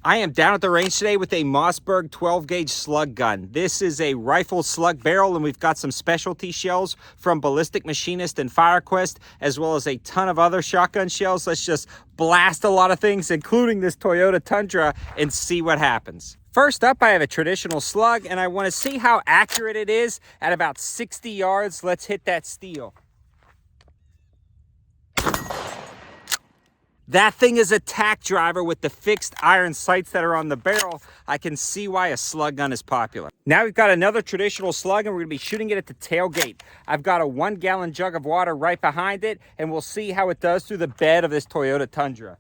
I am down at the range today with a Mossberg 12 gauge slug gun. This is a rifle slug barrel, and we've got some specialty shells from Ballistic Machinist and FireQuest, as well as a ton of other shotgun shells. Let's just blast a lot of things, including this Toyota Tundra, and see what happens. First up, I have a traditional slug, and I want to see how accurate it is at about 60 yards. Let's hit that steel. That thing is a tack driver with the fixed iron sights that are on the barrel. I can see why a slug gun is popular. Now we've got another traditional slug, and we're gonna be shooting it at the tailgate. I've got a 1-gallon jug of water right behind it, and we'll see how it does through the bed of this Toyota Tundra.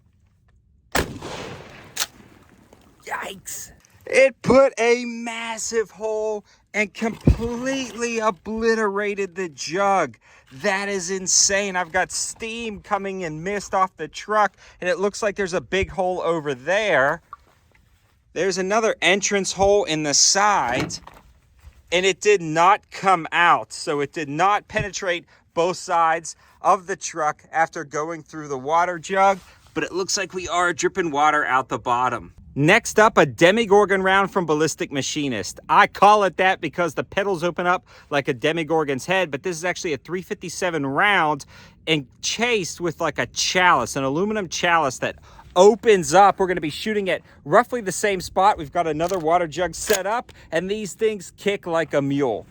Yikes. It put a massive hole and completely obliterated the jug. That is insane. I've got steam coming in mist off the truck, and it looks like there's a big hole over there. There's another entrance hole in the side, and it did not come out. So it did not penetrate both sides of the truck after going through the water jug, but it looks like we are dripping water out the bottom. Next up, a Demigorgon round from Ballistic Machinist. I call it that because the petals open up like a Demigorgon's head, but this is actually a 357 round and chased with like a chalice, an aluminum chalice that opens up. We're going to be shooting at roughly the same spot. We've got another water jug set up, and these things kick like a mule.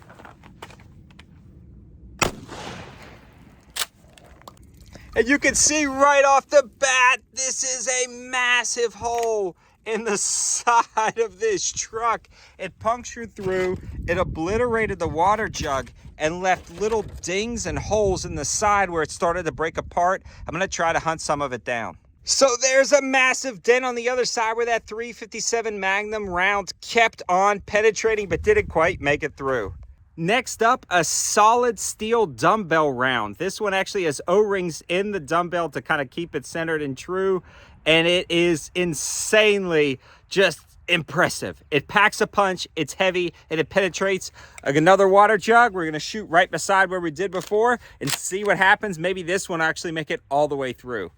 And you can see right off the bat, this is a massive hole in the side of this truck. It punctured through, it obliterated the water jug and left little dings and holes in the side where it started to break apart. I'm gonna try to hunt some of it down. So there's a massive dent on the other side where that 357 Magnum round kept on penetrating but didn't quite make it through. Next up, a solid steel dumbbell round. This one actually has O-rings in the dumbbell to kind of keep it centered and true, and it is insanely just impressive. It packs a punch, it's heavy, and it penetrates another water jug. We're gonna shoot right beside where we did before and see what happens. Maybe this one will actually make it all the way through.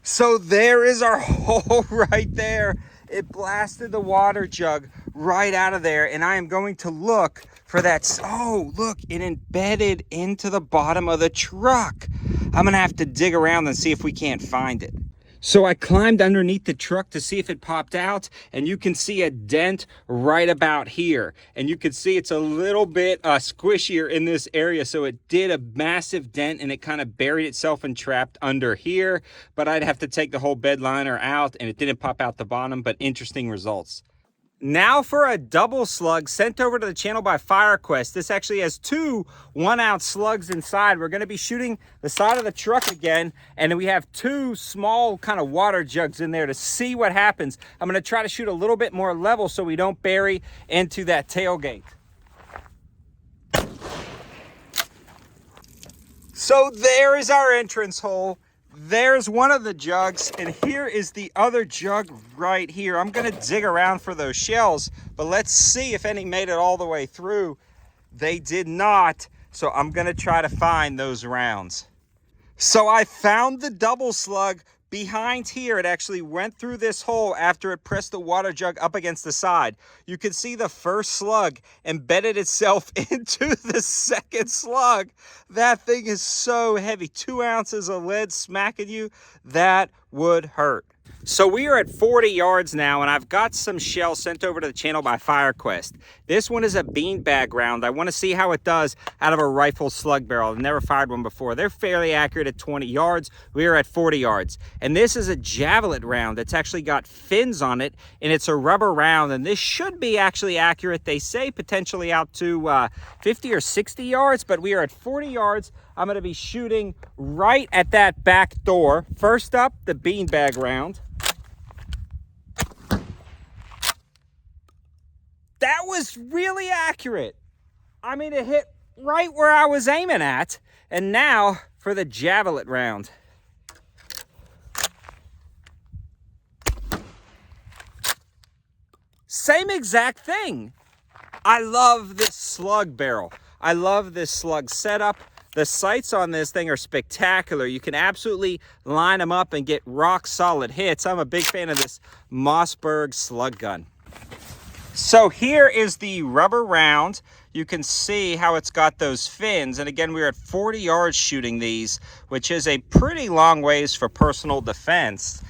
So there is our hole right there. It blasted the water jug right out of there, and I am going to look for that. Oh, look, it embedded into the bottom of the truck. I'm gonna have to dig around and see if we can't find it. So I climbed underneath the truck to see if it popped out, and you can see a dent right about here. And you can see it's a little bit squishier in this area, so it did a massive dent and it kind of buried itself and trapped under here. But I'd have to take the whole bed liner out, and it didn't pop out the bottom, but interesting results. Now for a double slug sent over to the channel by FireQuest. This actually has 2 1-ounce slugs inside. We're going to be shooting the side of the truck again, and we have 2 small kind of water jugs in there to see what happens. I'm going to try to shoot a little bit more level so we don't bury into that tailgate. So there is our entrance hole. There's one of the jugs, and here is the other jug right here. I'm gonna dig around for those shells, but let's see if any made it all the way through. They did not, so I'm gonna try to find those rounds. So I found the double slug behind here. It actually went through this hole after it pressed the water jug up against the side. You can see the first slug embedded itself into the second slug. That thing is so heavy. 2 ounces of lead smacking you, that would hurt. So we are at 40 yards now, and I've got some shells sent over to the channel by FireQuest. This one is a beanbag round. I want to see how it does out of a rifle slug barrel. I've never fired one before. They're fairly accurate at 20 yards. We are at 40 yards. And this is a javelin round that's actually got fins on it, and it's a rubber round, and this should be actually accurate. They say potentially out to 50 or 60 yards, but we are at 40 yards. I'm going to be shooting right at that back door. First up, the beanbag round. That was really accurate. I mean, it hit right where I was aiming at. And now for the javelin round. Same exact thing. I love this slug barrel. I love this slug setup. The sights on this thing are spectacular. You can absolutely line them up and get rock solid hits. I'm a big fan of this Mossberg slug gun. So here is the rubber round. You can see how it's got those fins. And again, we're at 40 yards shooting these, which is a pretty long ways for personal defense.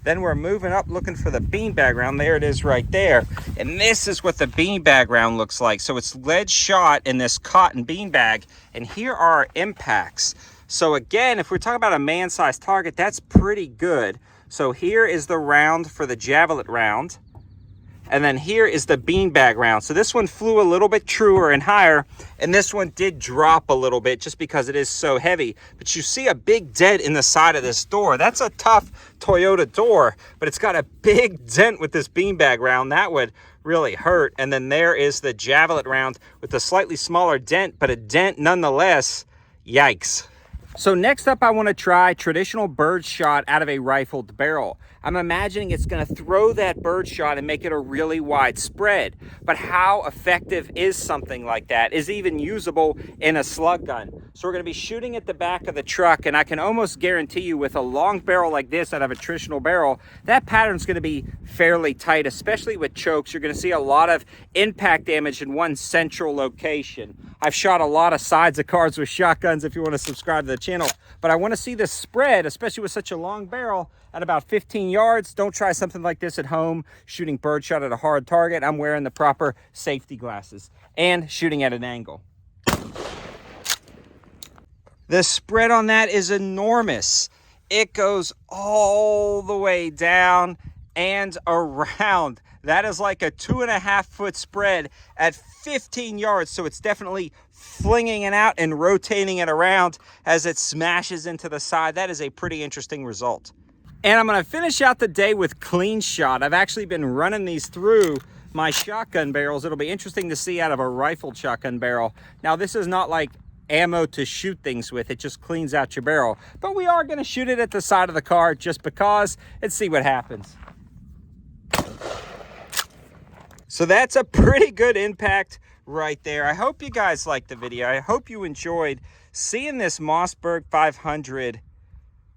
Then we're moving up looking for the beanbag round. There it is right there. And this is what the beanbag round looks like. So it's lead shot in this cotton beanbag. And here are our impacts. So again, if we're talking about a man-sized target, that's pretty good. So here is the round for the javelin round. And then here is the beanbag round. So this one flew a little bit truer and higher, and this one did drop a little bit just because it is so heavy. But you see a big dent in the side of this door. That's a tough Toyota door, but it's got a big dent with this beanbag round. That would really hurt. And then there is the javelin round with a slightly smaller dent, but a dent nonetheless. Yikes. So next up, I want to try traditional birdshot out of a rifled barrel. I'm imagining it's going to throw that birdshot and make it a really wide spread. But how effective is something like that? Is it even usable in a slug gun? So we're going to be shooting at the back of the truck, and I can almost guarantee you with a long barrel like this out of a traditional barrel, that pattern's going to be fairly tight, especially with chokes. You're going to see a lot of impact damage in one central location. I've shot a lot of sides of cars with shotguns if you want to subscribe to the channel, but I want to see this spread, especially with such a long barrel, at about 15 yards. Don't try something like this at home, shooting birdshot at a hard target. I'm wearing the proper safety glasses and shooting at an angle. The spread on that is enormous. It goes all the way down and around. That is like a 2.5 foot spread at 15 yards. So it's definitely flinging it out and rotating it around as it smashes into the side. That is a pretty interesting result. And I'm going to finish out the day with clean shot. I've actually been running these through my shotgun barrels. It'll be interesting to see out of a rifled shotgun barrel. Now, this is not like ammo to shoot things with. It just cleans out your barrel. But we are going to shoot it at the side of the car just because and see what happens. So that's a pretty good impact right there. I hope you guys liked the video. I hope you enjoyed seeing this Mossberg 500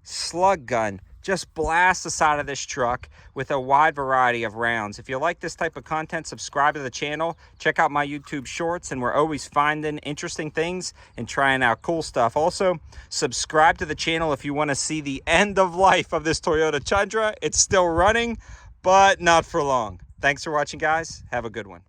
slug gun just blast the side of this truck with a wide variety of rounds. If you like this type of content, subscribe to the channel. Check out my YouTube shorts, and we're always finding interesting things and trying out cool stuff. Also, subscribe to the channel if you want to see the end of life of this Toyota Tundra. It's still running, but not for long. Thanks for watching, guys. Have a good one.